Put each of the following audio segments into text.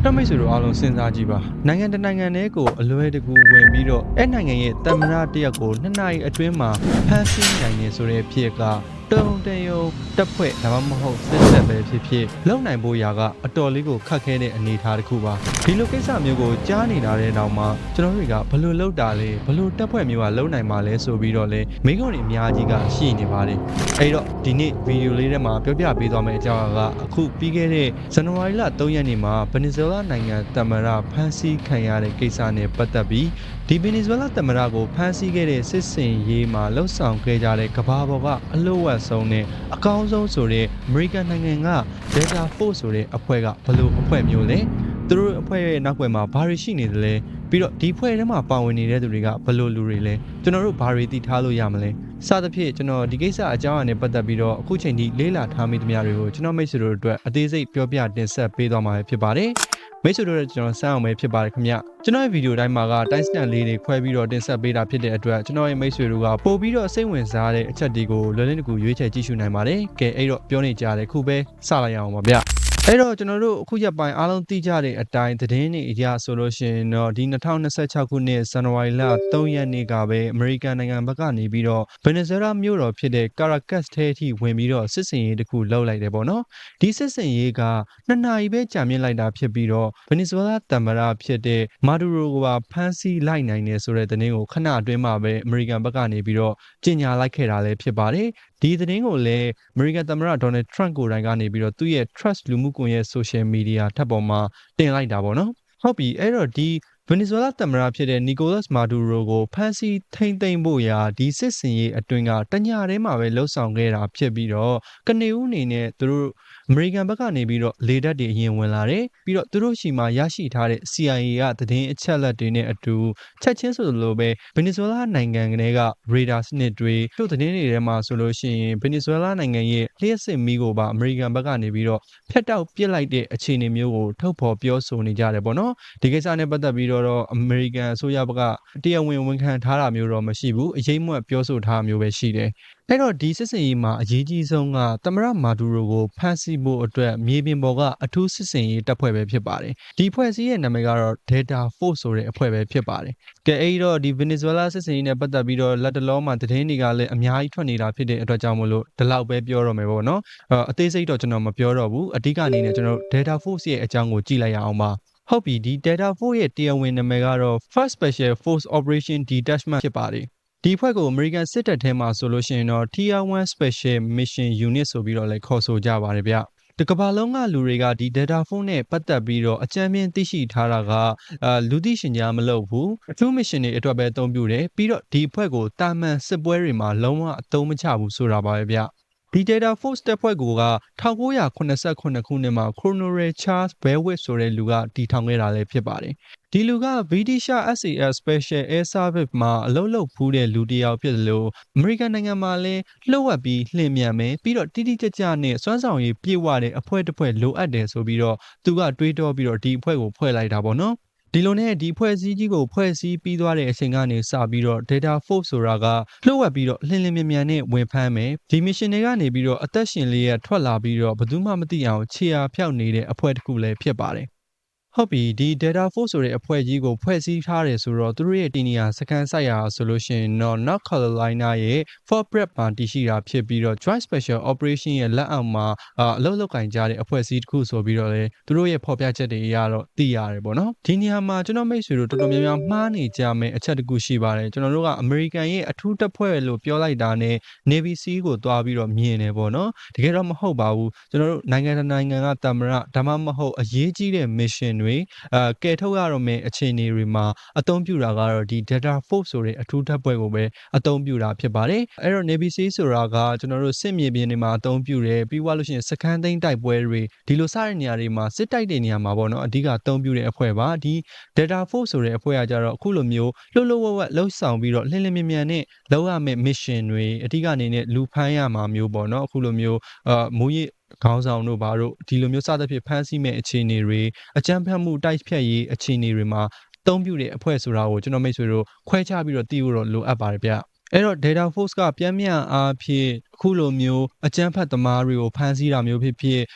တော့မိတ်ဆွေတို့အားလုံးစဉ်းစားကြည့်ပါနိုင်ငံတနိုင်ငံတည်းကိုအလွယ်တကူဝင်ပြီးတော့အဲ့နိုင်ငံရဲ့တမရတရက်ကို2နာရီအတွင်းမှာဖမ်းဆီးနိုင်နေဆိုတဲ့ဖြစ်ကတုံတယုံတက်ဖွဲ့ဒါမှမဟုတ်စစ်တပ်ပဲဖြစ်လုံနိုင်ဖို့ရာကအတော်လေးကိုခတ်ခဲတဲ့အနေအထားတစ်ခုပါဒီလိုကိစ္စမျိုးကိုကြားနေတာတဲ့နောက်မှာကျွန်တော်တွေကဘလို့လောက်တာလဲဘလို့တက်ဖွဲ့မျိုးကလုံနိုင်မှာလဲဆိုပြီးတော့လဲမိကုံတွေအများကြီးကရှိနေပါတယ်အဲ့တော့ဒီနေ့ဗီဒီယိုလေးထဲမှာပြောပြပေးသွားမယ့်အကြောင်းအရာကအခုပြီးခဲ့တဲ့ဇန်နဝါရီလ3ရက်နေ့မှာဗင်နီဇွဲလားနိုင်ငံတမရဖမ်းဆီးခံရတဲ့ကိစ္စနဲ့ပတ်သက်ပြီးဒီဗင်နီဇွဲလားတမရကိုဖမ်းဆီးခဲ့တဲ့စစ်စင်ရေးမှာလှုပ်ဆောင်ခဲ့ကြတဲ့ကဘာပေါ်ကအလို့ဝတ်ဆုံးနဲ့အကောင်းဆုံးဆိုတဲ့အမေရိကန်နိုင်ငံက Delta Force ဆိုတဲ့အဖွဲ့ကဘယ်လိုအဖွဲ့မျိုးလဲသူတို့အဖွဲ့ရဲ့နောက်ွယ်မှာဘာတွေရှိနေသလဲပြီးတော့ဒီဖွဲ့ထဲမှာပါဝင်နေတဲ့သူတွေကဘယ်လိုလူတွေလဲကျွန်တော်တို့ဘာတွေသိထားလို့ရမလဲစသဖြင့်ကျွန်တော်ဒီကိစ္စအကြောင်းအရာနဲ့ပတ်သက်ပြီးတော့အခုချိန်ထိလေးလာထားမိသမျှတွေကိုကျွန်တော်မိတ်ဆွေတို့အတွက်အသေးစိတ်ပြောပြတင်ဆက်ပေးသွားမှာဖြစ်ပါတယ်မိတ်ဆွေတို့လည်းကျွန်တော်စမ်းအောင်ပဲဖြစ်ပါတယ်ခင်ဗျကျွန်တော်ရဲ့ဗီဒီယိုတိုင်းမှာကတိုင်းစတန်လေးတွေခွဲပြီးတော့တင်ဆက်ပေးတာဖြစ်တဲ့အတွက်ကျွန်တော်ရဲ့မိတ်ဆွေတို့ကပို့ပြီးတော့စိတ်ဝင်စားတဲ့အချက်တွေကိုလွယ်လင်းတကူရွေးချယ်ကြည့်ရှုနိုင်ပါတယ်ကဲအဲ့တော့ပြောနေကြတယ်ခုပဲစလိုက်ရအောင်ပါဗျအဲ့တော့ကျွန်တော်တို့အခုရက်ပိုင်းအားလုံးသိကြတဲ့အတိုင်းသတင်းတွေအရဆိုလို့ရှိရင်တော့ဒီ2026ခုနှစ်ဇန်နဝါရီလ3ရက်နေ့ကပဲအမေရိကန်နိုင်ငံဘက်ကနေပြီးတော့ဗင်နီဇွဲလားမြို့တော်ဖြစ်တဲ့ကာရာကတ်စ်ထဲအထိဝင်ပြီးတော့စစ်စင်ရေးတစ်ခုလှုပ်လိုက်တယ်ပေါ့နော်ဒီစစ်စင်ရေးက2နာရီပဲကြာမြင့်လိုက်တာဖြစ်ပြီးတော့ဗင်နီဇွဲလားတမရဖြစ်တဲ့မာဒူရိုကိုပါဖမ်းဆီးလိုက်နိုင်တယ်ဆိုတဲ့သတင်းကိုခဏအတွင်းမှာပဲအမေရိကန်ဘက်ကနေပြီးတော့ကြေညာလိုက်ခဲ့တာလည်းဖြစ်ပါတယ်ဒီသတင်းကိုလည်းအမေရိကန်သမ္မတဒေါ်နယ်ထရန့်ကိုယ်တိုင်ကနေပြီးတော့သူ့ရဲ့ Trust လူမှုကွန်ရက် social media ထပ်ပေါ်မှာတင်လိုက်တာပေါ့နော်ဟုတ်ပြီအဲ့တော့ဒီဗင်နီဇွဲလားသမ္မတဖြစ်တဲ့နီကိုလတ်မာဒူရိုကိုဖမ်းဆီးထိန်းသိမ်းဖို့ရာဒီစစ်စင်ရေးအတွင်းကတညထဲမှာပဲလှုပ်ဆောင်ခဲ့တာဖြစ်ပြီးတော့ကနေဦးအနေနဲ့သူတို့အမေရိကန်ဘက်ကနေပြီးတော့လေတပ်တွေအရင်ဝင်လာတယ်ပြီးတော့သူတို့ရှိမှရရှိထားတဲ့ CIA ကသတင်းအချက်အလက်တွေနဲ့အတူချက်ချင်းဆိုလိုပဲဗင်နီဇွဲလားနိုင်ငံကရေဒါစနစ်တွေတို့သတင်းတွေထဲမှာဆိုလို့ရှိရင်ဗင်နီဇွဲလားနိုင်ငံရဲ့လျှက်စစ်မီးကိုပါအမေရိကန်ဘက်ကနေပြီးတော့ဖျက်တောက်ပစ်လိုက်တဲ့အခြေအနေမျိုးကိုထုတ်ဖော်ပြောဆိုနေကြတယ်ပေါ့နော်ဒီကိစ္စနဲ့ပတ်သက်ပြီးတော့အမေရိကန်အစိုးရဘက်ကတရားဝင်ဝန်ခံထားတာမျိုးတော့မရှိဘူးအရေးမွက်ပြောဆိုထားမျိုးပဲရှိတယ်အဲ့တော့ဒီစစ်စင်ရေးမှာအရေးကြီးဆုံးကသမရမာဒူရိုကိုဖမ်းဆီးဖို့အတွက်မြေပြင်ပေါ်ကအထူးစစ်စင်ရေးတပ်ဖွဲ့ပဲဖြစ်ပါတယ်ဒီဖွဲ့စည်းရဲ့နာမည်ကတော့ Delta Force ဆိုတဲ့အဖွဲ့ပဲဖြစ်ပါတယ်ကဲအဲ့တော့ဒီဗင်နီဇွဲလားစစ်စင်ရေးနဲ့ပတ်သက်ပြီးတော့လက်တလုံးမှာသတင်းတွေကလည်းအများကြီးထွက်နေတာဖြစ်တဲ့အတွက်ကြောင့်မလို့ဒီလောက်ပဲပြောတော့မယ်ပေါ့နော်အသေးစိတ်တော့ကျွန်တော်မပြောတော့ဘူးအဓိကအနေနဲ့ကျွန်တော်တို့ Delta Force ရဲ့အကြောင်းကိုကြည့်လိုက်ရအောင်ပါဟုတ်ပြီဒီ Delta Force ရဲ့တရားဝင်နာမည်ကတော့ First Special Force Operation Detachment ဖြစ်ပါတယ်ဒီဖွဲ့ကို American စစ်တပ်ထဲမှာဆိုလို့ရှိရင်တော့ Tier 1 Special Mission Unit ဆိုပြီးတော့လည်းခေါ်ဆိုကြပါတယ်ဗျဒီကမ္ဘာလုံးကလူတွေကဒီ Delta Force နဲ့ပတ်သက်ပြီးတော့အကြမ်းမြင်သိရှိထားတာကလူသိရှင်ကြားမလုပ်ဘူးအထူး mission တွေအတွက်ပဲအသုံးပြုတယ်ပြီးတော့ဒီအဖွဲ့ကိုတာမန်စစ်ပွဲတွေမှာလုံးဝအသုံးမချဘူးဆိုတာပါပဲဗျဒီ Delta Force တပ်ဖွဲ့က1989ခုနှစ်မှာ Colonel Charles Belwick ဆိုတဲ့လူကတည်ထောင်ခဲ့တာလည်းဖြစ်ပါတယ်။ဒီလူက British SAS Special Air Service မှာအလုပ်လုပ်ဖူးတဲ့လူတစ်ယောက်ဖြစ်တယ်လို့အမေရိကန်နိုင်ငံမှာလည်းလှုပ်ဝက်ပြီးလှည့်မြန်မယ်ပြီးတော့တိတိကျကျနဲ့စွမ်းဆောင်ရည်ပြည့်ဝတဲ့အဖွဲ့တစ်ဖွဲ့လိုအပ်တယ်ဆိုပြီးတော့သူကတွေးတောပြီးတော့ဒီအဖွဲ့ကိုဖွဲ့လိုက်တာပေါ့နော်။ဒီလိုနဲ့ဒီဖွဲ့စည်းကြီးကိုဖွဲ့စည်းပြီးသွားတဲ့အချိန်ကနေစပြီးတော့ Delta Force ဆိုတာကလှုပ်ဝက်ပြီးတော့လှင်မြန်နဲ့ဝင်ဖမ်းမယ်ဒီ mission တွေကနေပြီးတော့အသက်ရှင်လေးရထွက်လာပြီးတော့ဘယ်သူမှမသိအောင်ခြေအားဖြောက်နေတဲ့အဖွဲ့တစ်ခုလည်းဖြစ်ပါတယ်ဟုတ်ပြီဒီ Delta Force ဆိုတဲ့အဖွဲ့ကြီးကိုဖွဲ့စည်းထားတယ်ဆိုတော့သူတို့ရဲ့တီနီယာစကန်ဆိုင်ရာဆိုလို့ရှိရင်တော့ North Carolina ရဲ့ Fort Bragg မှာတည်ရှိတာဖြစ်ပြီးတော့ Joint Special Operation ရဲ့လက်အောက်မှာအလုပ်လုပ်ကင်ကြတဲ့အဖွဲ့အစည်းတစ်ခုဆိုပြီးတော့လေသူတို့ရဲ့ဖော်ပြချက်တွေအရတော့သိရတယ်ပေါ့နော်ဒီနေရာမှာကျွန်တော်မိတ်ဆွေတို့တော်တော်များများမှားနေကြမယ်အချက်တစ်ခုရှိပါတယ်ကျွန်တော်တို့က American ရဲ့အထူးတပ်ဖွဲ့လို့ပြောလိုက်တာနဲ့ Navy SEAL ကိုတွားပြီးတော့မြင်တယ်ပေါ့နော်တကယ်တော့မဟုတ်ပါဘူးကျွန်တော်တို့နိုင်ငံကသမ္မတဒါမှမဟုတ်အရေးကြီးတဲ့ missionတွေကဲထုတ်ရတော့မယ့်အခြေအနေတွေမှာအသုံးပြုတာကတော့ဒီ Delta Force ဆိုတဲ့အထူးတပ်ဖွဲ့ကိုပဲအသုံးပြုတာဖြစ်ပါတယ်အဲ့တော့ Navy SEAL ဆိုတာကကျွန်တော်တို့စစ်မြေပြင်တွေမှာအသုံးပြုတယ်ပြီးသွားလို့ရှိရင်စခန်းသိမ်းတိုက်ပွဲတွေဒီလိုစတဲ့နေရာတွေမှာစစ်တိုက်တဲ့နေရာမှာပေါ့နော်အဓိကအသုံးပြုတဲ့အဖွဲ့ပါဒီ Delta Force ဆိုတဲ့အဖွဲ့ကကြတော့အခုလိုမျိုးလှုပ်ဝက်လှုပ်ဆောင်ပြီးတော့လှင်မြန်နဲ့လောက်ရမယ့် mission တွေအဓိကအနေနဲ့လူဖမ်းရမှာမျိုးပေါ့နော်အခုလိုမျိုးမိုးရခေါင်းဆောင်တို့ဘာတို့ဒီလိုမျိုးစသဖြင့်ဖမ်းဆီးမဲ့အခြေအနေတွေအကြမ်းဖက်မှုတိုက်ဖြတ်ရေးအခြေအနေတွေမှာသုံးပြုတဲ့အဖွဲ့ဆိုတာကိုကျွန်တော်မိတ်ဆွေတို့ခွဲခြားပြီးတော့သိဖို့တော့လိုအပ်ပါတယ်ဗျအဲ့တော့ Delta Force ကပြန်အားဖြင့်အခုလိုမျိုးအကြမ်းဖက်သမားတွေကိုဖမ်းဆီးတာမျိုးဖြစ်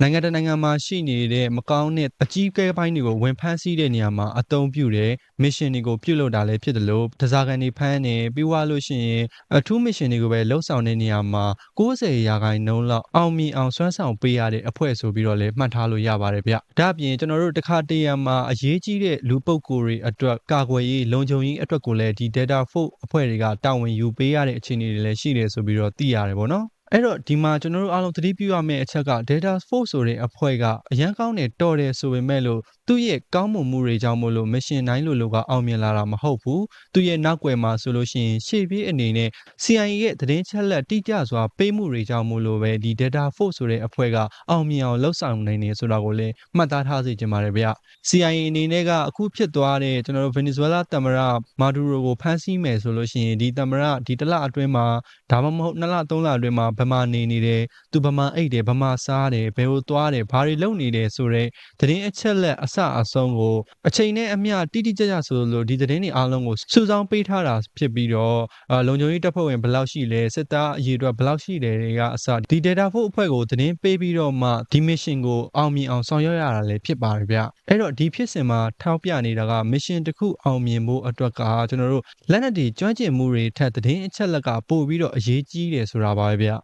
နိုင်ငံတကာနိုင်ငံမှာရှိနေတဲ့မကောင်းတဲ့အကြီးအကဲပိုင်းတွေကိုဝင်ဖမ်းဆီးတဲ့နေရာမှာအသုံးပြုတဲ့ mission တွေကိုပြုလုပ်တာလည်းဖြစ်တယ်လို့တစားကန်တွေဖမ်းနေပြီးွားလို့ရှိရင်အထူး mission တွေကိုပဲလှုပ်ဆောင်တဲ့နေရာမှာ90%လောက်အောင်မြင်အောင်စွမ်းဆောင်ပေးရတဲ့အဖွဲ့ဆိုပြီးတော့လည်းမှတ်ထားလို့ရပါတယ်ဗျ။ဒါ့အပြင်ကျွန်တော်တို့တစ်ခါတရံမှာအရေးကြီးတဲ့လူပုဂ္ဂိုလ်တွေအတွက်ကာကွယ်ရေးလုံခြုံရေးအတွက်ကိုလည်းဒီ Data Force အဖွဲ့တွေကတာဝန်ယူပေးရတဲ့အခြေအနေတွေလည်းရှိတယ်ဆိုပြီးတော့သိရတယ်ပေါ့နော်။အဲ့တော့ဒီမှာကျွန်တော်တို့အားလုံးသတိပြုရမယ့်အချက်က Data Force ဆိုတဲ့အဖွဲ့ကအရန်ကောင်းတယ်တော်တယ်ဆိုပေမဲ့လို့သူ့ရဲ့ကောင်းမွန်မှုတွေကြောင့်မို့လို့ mission တိုင်းလိုကအောင်မြင်လာတာမဟုတ်ဘူးသူ့ရဲ့နောက်ွယ်မှာဆိုလို့ရှိရင်ရှေ့ပြေးအနေနဲ့ CIA ရဲ့သတင်းချက်လက်တိကျစွာပေးမှုတွေကြောင့်မို့လို့ပဲဒီ Data Force ဆိုတဲ့အဖွဲ့ကအောင်မြင်အောင်လှုပ်ဆောင်နိုင်နေဆိုတာကိုလည်းမှတ်သားထားစေချင်ပါတယ်ဗျ။ CIA အနေနဲ့ကအခုဖြစ်သွားတဲ့ကျွန်တော်တို့ Venezuela သမ္မတမာဒူရိုကိုဖမ်းဆီးမယ်ဆိုလို့ရှိရင်ဒီသမ္မတဒီတစ်လအတွင်းမှာဒါမှမဟုတ်2လ3လအတွင်းမှာဘယ်မှာနေတယ်သူဘယ်မှာအိတ်တယ်ဘယ်မှာစားတယ်ဘယ်ကိုသွားတယ်ဘာတွေလုပ်နေတယ်ဆိုတော့သတင်းအချက်လက်အစအဆုံးကိုအချိန်နဲ့အမျှတိတိကျကျဆိုလို့ဒီသတင်းတွေအားလုံးကိုစုဆောင်းပေးထားတာဖြစ်ပြီးတော့လုံခြုံရေးတပ်ဖွဲ့ဝင်ဘယ်လောက်ရှိလဲစစ်သားအရေအတွက်ဘယ်လောက်ရှိတယ်တွေကအစဒီ Data Force အဖွဲ့ကိုသတင်းပေးပြီးတော့မှဒီ mission ကိုအောင်မြင်အောင်ဆောင်ရွက်ရတာလည်းဖြစ်ပါတယ်ဗျအဲ့တော့ဒီဖြစ်စဉ်မှာထောက်ပြနေတာက mission တစ်ခုအောင်မြင်ဖို့အတွက်ကကျွန်တော်တို့လက်နက်တွေကျွမ်းကျင်မှုတွေထက်သတင်းအချက်လက်ကပို့ပြီးတော့အရေးကြီးတယ်ဆိုတာပါပဲဗ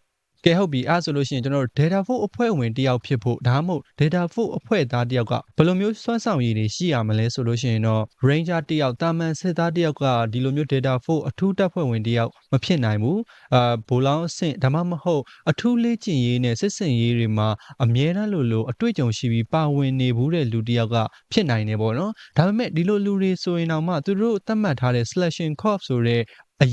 ျကဲဟုတ်ပြီအဲ့ဆိုလို့ရှိရင်ကျွန်တော်တို့ Data Force အဖွဲ့ဝင်တယောက်ဖြစ်ဖို့ဒါမှမဟုတ် Data Force အဖွဲ့သားတယောက်ကဘယ်လိုမျိုးစွမ်းဆောင်ရည်တွေရှိရမလဲဆိုလို့ရှိရင်တော့ Ranger တယောက်တာမန်စစ်သားတယောက်ကဒီလိုမျိုး Data Force အထူးတပ်ဖွဲ့ဝင်တယောက်မဖြစ်နိုင်ဘူးဘိုးလောင်းအဆင့်ဒါမှမဟုတ်အထူးလေ့ကျင့်ရေးနဲ့စစ်စင်ရေးတွေမှာအမြဲတမ်းလိုအတွေ့အကြုံရှိပြီးပါဝင်နေဘူးတဲ့လူတယောက်ကဖြစ်နိုင်တယ်ပေါ့နော်ဒါပေမဲ့ဒီလိုလူတွေဆိုရင်တော့မှသူတို့သတ်မှတ်ထားတဲ့ selection corps ဆိုတဲ့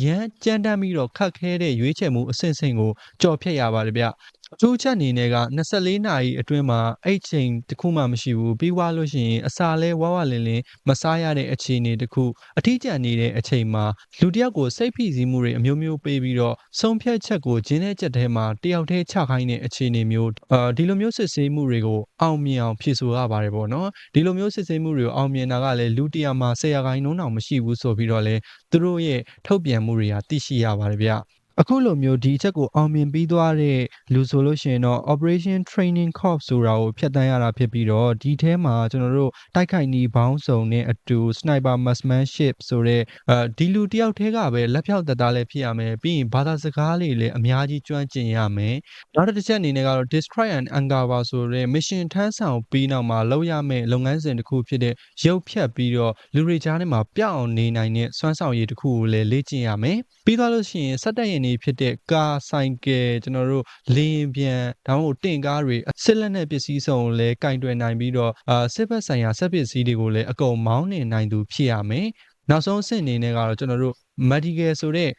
အရန်ကြမ်းတမ်းပြီးတော့ခတ်ခဲတဲ့ရွေးချယ်မှုအဆင့်ဆင့်ကိုကြော်ဖြတ်ရပါတယ်ဗျအထူးချက်အနေနဲ့က24နာရီအတွင်းမှာအဲ့ချိန်တစ်ခုမှမရှိဘူးပြီးွားလို့ရှိရင်အစာလဲဝါလင်းမစားရတဲ့အခြေအနေတစ်ခုအထီးကျန်နေတဲ့အချိန်မှာလူတယောက်ကိုစိတ်ဖိစီးမှုတွေအမျိုးမျိုးပေးပြီးတော့ဆုံးဖြတ်ချက်ကိုဂျင်းတဲ့ချက်ထဲမှာတယောက်တည်းချခိုင်းတဲ့အခြေအနေမျိုးဒီလိုမျိုးစစ်ဆေးမှုတွေကိုအောင်မြင်အောင်ဖြည့်ဆို့ရပါတယ်ပေါ့နော်ဒီလိုမျိုးစစ်ဆေးမှုတွေကိုအောင်မြင်တာကလည်းလူ100မှာ10%တောင်မရှိဘူးဆိုပြီးတော့လဲသူတို့ရဲ့ထုတ်ပြန်မှုတွေကသိရှိရပါတယ်ဗျအခုလိုမျိုးဒီအချက်ကိုအောင်မြင်ပြီးသွားတဲ့လူဆိုလို့ရှိရင်တော့ Operation Training Corps ဆိုတာကိုဖျက်ဆီးရတာဖြစ်ပြီးတော့ဒီထဲမှာကျွန်တော်တို့တိုက်ခိုက်နီးဘောင်းစုံနဲ့အတူ Sniper Marksmanship ဆိုတဲ့ဒီလူတယောက်တည်းကပဲလက်ဖြောက်သက်သားလည်းဖြစ်ရမယ်ပြီးရင်ဘာသာစကားလေးလည်းအများကြီးကျွမ်းကျင်ရမယ်နောက်တစ်ချက်အနေနဲ့ကတော့ Destroy and Uncover ဆိုတဲ့ mission ထမ်းဆောင်ပြီးနောက်မှာလုပ်ရမယ့်လုပ်ငန်းစဉ်တစ်ခုဖြစ်တဲ့ရုပ်ဖြတ်ပြီးတော့လူတွေကြားထဲမှာပြောင်းအောင်နေနိုင်တဲ့စွမ်းဆောင်ရည်တစ်ခုကိုလည်းလေ့ကျင့်ရမယ်ပြီးသွားလို့ရှိရင်စက်တက်ရင်နေဖြစ်တဲ့ကားဆိုင်ကယ်ကျွန်တော်တို့လေယာဉ်ပြန်ဒါမှမဟုတ်တင့်ကားတွေစစ်လက်နက်ပစ္စည်းစုံကိုလည်းကင်တွယ်နိုင်ပြီးတော့စစ်ဘက်ဆိုင်ရာစက်ပစ္စည်းတွေကိုလည်းအကုန်မောင်းနှင်နိုင်သူဖြစ်ရမယ်နောက်ဆုံးအဆင့်အနေနဲ့ကတော့ကျွန်တော်တို့ medical ဆိုတဲ့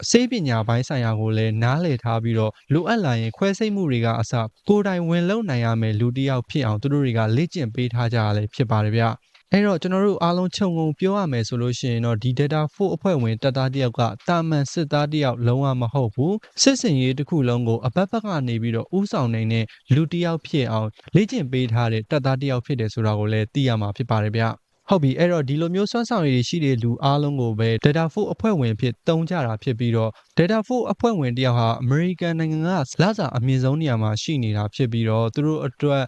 စေပညာပိုင်းဆိုင်ရာကိုလည်းနားလည်ထားပြီးတော့လိုအပ်လာရင်ခွဲစိတ်မှုတွေကအစကိုယ်တိုင်ဝင်လုံနိုင်ရမယ်လူတစ်ယောက်ဖြစ်အောင်သူတို့တွေကလေ့ကျင့်ပေးထားကြရလဲဖြစ်ပါတယ်ဗျအဲ့တော့ကျွန်တော်တို့အားလုံးခြုံငုံပြောရမယ်ဆိုလို့ရှိရင်တော့ဒီ Data Force အဖွဲ့ဝင်တပ်သားတယောက်ကတာမန်စစ်သားတယောက်လုံးဝမဟုတ်ဘူးစစ်စင်ရေးတစ်ခုလုံးကိုအပတ်ကနေပြီးတော့ဥဆောင်နိုင်တဲ့လူတယောက်ဖြစ်အောင်လေ့ကျင့်ပေးထားတဲ့တပ်သားတယောက်ဖြစ်တယ်ဆိုတာကိုလည်းသိရမှာဖြစ်ပါတယ်ဗျဟုတ်ပြီအဲ့တော့ဒီလိုမျိုးစွမ်းဆောင်ရည်ရှိတဲ့လူအားလုံးကိုပဲ Data Force အဖွဲ့ဝင်ဖြစ်တုံးကြတာဖြစ်ပြီးတော့ Data Force အဖွဲ့ဝင်တယောက်ဟာ American နိုင်ငံကလစာအမြင့်ဆုံးနေရာမှာရှိနေတာဖြစ်ပြီးတော့သူတို့အတွက်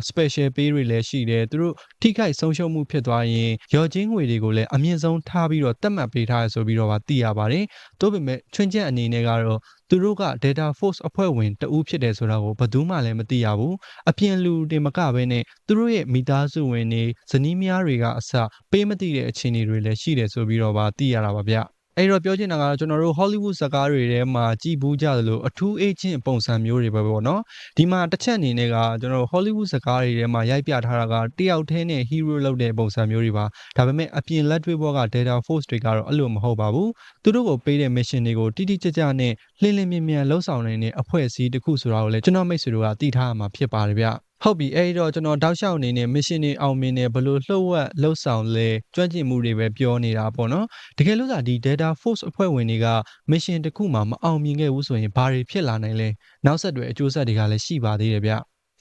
special pay တွေလည်းရှိတယ်သူတို့ထိခိုက်ဆုံးရှုံးမှုဖြစ်သွားရင်ရော်ချင်းငွေတွေကိုလည်းအမြင့်ဆုံးထားပြီးတော့သတ်မှတ်ပေးထားရဆိုပြီးတော့သိရပါတယ်။သို့ပေမဲ့ချွင်းချက်အနေနဲ့ကတော့သူတို့က Data Force အဖွဲ့ဝင်တဦးဖြစ်တယ်ဆိုတာကိုဘယ်သူမှလည်းမသိရဘူး။အပြင်လူတွေမကဘဲနဲ့သူတို့ရဲ့မိသားစုဝင်တွေဇနီးမယားတွေကအစပေးမသိတဲ့အခြေအနေတွေလည်းရှိတယ်ဆိုပြီးတော့သိရတာပါဗျ။အဲ့တော့ပြောချင်တာကတော့ကျွန်တော်တို့ Hollywood ဇာတ်ကားတွေထဲမှာကြည်ဘူးကြသလိုအထူးအေဂျင့်ပုံစံမျိုးတွေပဲပေါ့နော်ဒီမှာတစ်ချက်အနေနဲ့ကကျွန်တော်တို့ Hollywood ဇာတ်ကားတွေထဲမှာရိုက်ပြထားတာကတယောက်တည်းနဲ့ hero လုပ်တဲ့ပုံစံမျိုးတွေပါဒါပေမဲ့အပြင်လက်တွေ့ဘောက Data Force တွေကတော့အဲ့လိုမဟုတ်ပါဘူးသူတို့ကိုပေးတဲ့ mission တွေကိုတိတိကျကျနဲ့လင်းလင်းမြင်မြင်လှုပ်ဆောင်နိုင်တဲ့အဖွဲ့အစည်းတစ်ခုဆိုတာကိုလည်းကျွန်တော်မိတ်ဆွေတို့ကသိထားရမှာဖြစ်ပါတယ်ဗျဟုတ်ပြီအဲ့တော့ကျွန်တော်တောက်လျှောက်အနေနဲ့ mission တွေအောင်မြင်တယ်ဘလို့လှုပ်ဝက်လှုပ်ဆောင်လဲကျွမ်းကျင်မှုတွေပဲပြောနေတာပေါ့နော်တကယ်လို့သာဒီ Data Force အဖွဲ့ဝင်တွေက mission တစ်ခုမှမအောင်မြင်ခဲ့ဘူးဆိုရင်ဘာတွေဖြစ်လာနိုင်လဲနောက်ဆက်တွဲအကျိုးဆက်တွေကလည်းရှိပါသေးတယ်ဗျ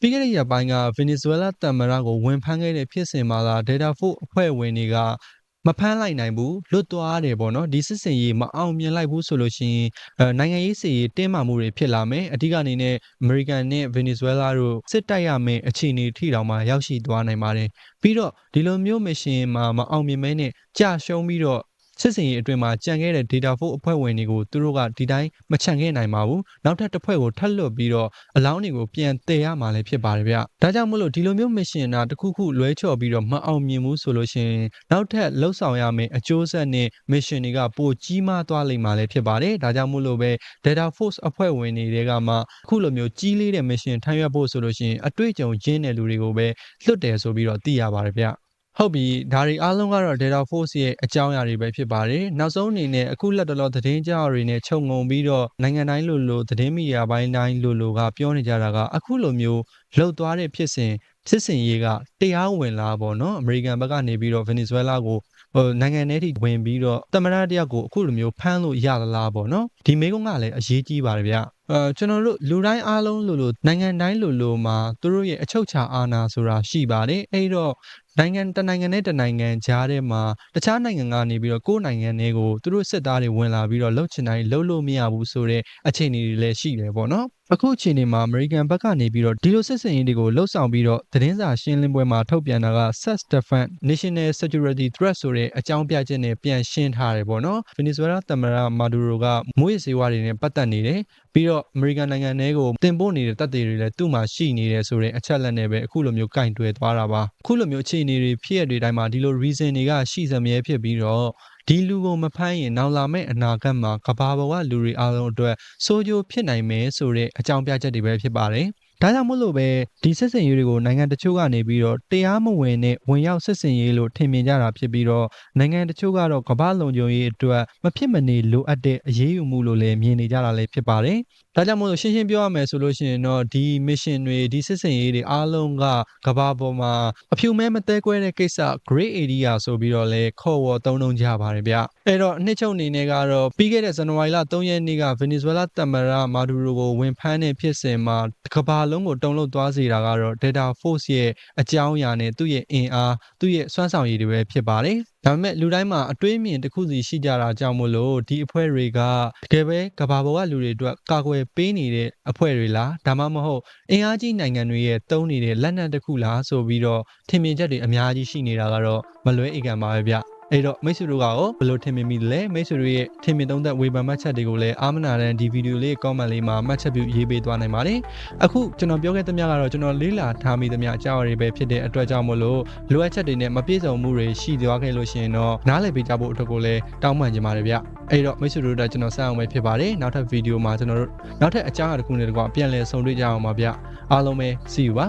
ပြီးခဲ့တဲ့ရက်ပိုင်းက Venezuela သမ္မတကိုဝင်ဖမ်းခဲ့တဲ့ဖြစ်စဉ်မှာလာ Data Force အဖွဲ့ဝင်တွေက မဖမ်းလိုက်နိုင်ဘူးလွတ်သွားတယ်ပေါ့နော်ဒီစစ်စင်ရေးမအောင်မြင်လိုက်ဘူးဆိုလို့ရှိရင်နိုင်ငံရေးစီရေးတင်းမာမှုတွေဖြစ်လာမယ်အဓိကအနေနဲ့အမေရိကန်နဲ့ဗင်နီဇွဲလားတို့စစ်တိုက်ရမယ့်အခြေအနေထိတောင်မှရောက်ရှိသွားနိုင်ပါတယ်ပြီးတော့ဒီလိုမျိုးမရှင်မှာမအောင်မြင်မဲနဲ့ကြာရှုံးပြီးတော့စစ်စင်ရေးအတွင်းမှာကြံခဲ့တဲ့ data force အဖွဲ့ဝင်တွေကိုသူတို့ကဒီတိုင်းမချန်ခဲ့နိုင်ပါဘူးနောက်ထပ်တစ်ဖွဲ့ကိုထပ်လွတ်ပြီးတော့အလောင်းတွေကိုပြန်တည်ရမှာလည်းဖြစ်ပါတယ်ဗျဒါကြောင့်မို့လို့ဒီလိုမျိုးမရှင်တာတစ်ခုခုလွဲချော်ပြီးတော့မအောင်မြင်ဘူးဆိုလို့ရှိရင်နောက်ထပ်လှုပ်ဆောင်ရမယ့်အကျိုးဆက်နဲ့ mission တွေကပိုကြီးမားသွားလိမ့်မှာလည်းဖြစ်ပါတယ်ဒါကြောင့်မို့လို့ပဲ data force အဖွဲ့ဝင်တွေကမှအခုလိုမျိုးကြီးလေးတဲ့ mission ထမ်းရွက်ဖို့ဆိုလို့ရှိရင်အတွေ့အကြုံရင်းတဲ့လူတွေကိုပဲလွတ်တယ်ဆိုပြီးတော့သိရပါတယ်ဗျဟုတ်ပြီဒါတွေအားလုံးကတော့ data force ရဲ့အကြောင်းအရာတွေပဲဖြစ်ပါတယ်နောက်ဆုံးအနေနဲ့အခုလက်တလောသတင်းကြောက်တွေနဲ့ခြုံငုံပြီးတော့နိုင်ငံတိုင်းလိုသတင်းမီဒီယာပိုင်းတိုင်းလိုကပြောနေကြတာကအခုလိုမျိုးလှုပ်သွားတဲ့ဖြစ်စဉ်စစ်စင်ရေးကတရားဝင်လာပေါ့နော်အမေရိကန်ဘက်ကနေပြီးတော့ဗင်နီဇွဲလားကိုနိုင်ငံထဲထိဝင်ပြီးတော့သမ္မတတယောက်ကိုအခုလိုမျိုးဖမ်းလို့ရသလားပေါ့နော်ဒီမေးခွန်းကလည်းအရေးကြီးပါတယ်ဗျကျွန်တော်တို့လူတိုင်းအားလုံးလိုနိုင်ငံတိုင်းလိုမှာသူတို့ရဲ့အချုပ်ချာအာဏာဆိုတာရှိပါတယ်အဲ့တော့နိုင်ငံတနိုင်ငံနဲ့တနိုင်ငံကြားထဲမှာတခြားနိုင်ငံကနေပြီးတော့ကိုယ်နိုင်ငံတွေကိုသူတို့စစ်သားတွေဝင်လာပြီးတော့လှုပ်ချင်တိုင်းလှုပ်လို့မရဘူးဆိုတဲ့အခြေအနေတွေလည်းရှိတယ်ပေါ့နော်အခုအချိန်မှာအမေရိကန်ဘက်ကနေပြီးတော့ဒီလိုစစ်စင်ရေးတွေကိုလှုပ်ဆောင်ပြီးတော့သတင်းစာရှင်းလင်းပွဲမှာထုတ်ပြန်တာက self defense national security threat ဆိုတဲ့အကြောင်းပြချက်နဲ့ပြန်ရှင်းထားတယ်ပေါ့နော်ဗင်နီဇွဲလားသမ္မတမာဒူရိုကမွေးစေဝါတွေနဲ့ပတ်သက်နေတယ်ပြီးတော့အမေရိကန်နိုင်ငံတွေကိုတင်ပို့နေတဲ့တပ်တွေလည်းသူ့မှာရှိနေတယ်ဆိုတဲ့အချက်လက်နဲ့ပဲအခုလိုမျိုးကင်တွယ်သွားတာပါအခုလိုမျိုးအခြေအနေတွေဖြစ်ရတဲ့တိုင်းမှာဒီလို reason တွေကရှိစမြဲဖြစ်ပြီးတော့ဒီလူကိုမဖမ်းရင်နောက်လာမယ့်အနာဂတ်မှာကဘာပေါ်ကလူတွေအားလုံးအတွက်စိုးကျိုးဖြစ်နိုင်မယ်ဆိုတဲ့အကြောင်းပြချက်တွေပဲဖြစ်ပါတယ်ဒါကြောင့်မို့လို့ပဲဒီစစ်စင်ရေးတွေကိုနိုင်ငံတချို့ကနေပြီးတော့တရားမဝင်နဲ့ဝင်ရောက်စစ်စင်ရေးလို့ထင်မြင်ကြတာဖြစ်ပြီးတော့နိုင်ငံတချို့ကတော့ကမ္ဘာလုံခြုံရေးအတွက်မဖြစ်မနေလိုအပ်တဲ့အရေးယူမှုလို့လည်းမြင်နေကြတာလည်းဖြစ်ပါတယ်။ဒါကြောင့်မို့လို့ရှင်းရှင်းပြောရမယ်ဆိုလို့ရှိရင်တော့ဒီ mission တွေဒီစစ်စင်ရေးတွေအားလုံးကကမ္ဘာပေါ်မှာအဖြူမဲမတဲကွဲတဲ့ကိစ္စ great area ဆိုပြီးတော့လည်းခေါ်ဝေါ်သုံးနှုန်းကြပါတယ်ဗျ။အဲ့တော့အနှစ်ချုပ်အနေနဲ့ကတော့ပြီးခဲ့တဲ့ဇန်နဝါရီလ3ရက်နေ့ကဗင်နီဇွဲလားသမ္မတမာဒူရိုကိုဝင်ဖမ်းတဲ့ဖြစ်စဉ်မှာကမ္ဘာလုံးကိုတုံ့လှုပ်သွားစေတာကတော့ data force ရဲ့အကြောင်းအရာနဲ့သူ့ရဲ့အင်အားသူ့ရဲ့စွမ်းဆောင်ရည်တွေပဲဖြစ်ပါတယ်။ဒါပေမဲ့လူတိုင်းမှာအတွေးအမြင်တစ်ခုစီရှိကြတာကြောင့်မို့လို့ဒီအဖွဲ့တွေကတကယ်ပဲကမ္ဘာပေါ်ကလူတွေအတွက်ကာကွယ်ပေးနေတဲ့အဖွဲ့တွေလားဒါမှမဟုတ်အင်အားကြီးနိုင်ငံတွေရဲ့တုံးနေတဲ့လက်နက်တစ်ခုလားဆိုပြီးတော့ထင်မြင်ချက်တွေအများကြီးရှိနေတာကတော့မလွဲဧကန်ပါပဲဗျ။အဲ့တော့မိတ်ဆွေတို့ကရောဘယ်လိုထင်မြင်မိလဲမိတ်ဆွေတို့ရဲ့ထင်မြင်သုံးသပ်ဝေဖန်မှတ်ချက်တွေကိုလည်းအားမနာတဲ့ဒီဗီဒီယိုလေး comment လေးမှာမှတ်ချက်ပြုရေးပေးသွားနိုင်ပါတယ်အခုကျွန်တော်ပြောခဲ့သမျှကတော့ကျွန်တော်လေးလာထားမိသမျှအကြောင်းအရာတွေပဲဖြစ်တဲ့အတွက်ကြောင့်မို့လို့လိုအပ်ချက်တွေနဲ့မပြည့်စုံမှုတွေရှိသွားခဲ့လို့ရှိရင်တော့နားလည်ပေးကြဖို့အတွက်ကိုလည်းတောင်းပန်ချင်ပါတယ်ဗျအဲ့တော့မိတ်ဆွေတို့ကကျွန်တော်ဆက်အောင်ပဲဖြစ်ပါတယ်နောက်ထပ်ဗီဒီယိုမှာကျွန်တော်တို့နောက်ထပ်အကြောင်းအရာတစ်ခုနဲ့တကွပြန်လည်ဆုံတွေ့ကြအောင်ပါဗျအားလုံးပဲ see you ပါ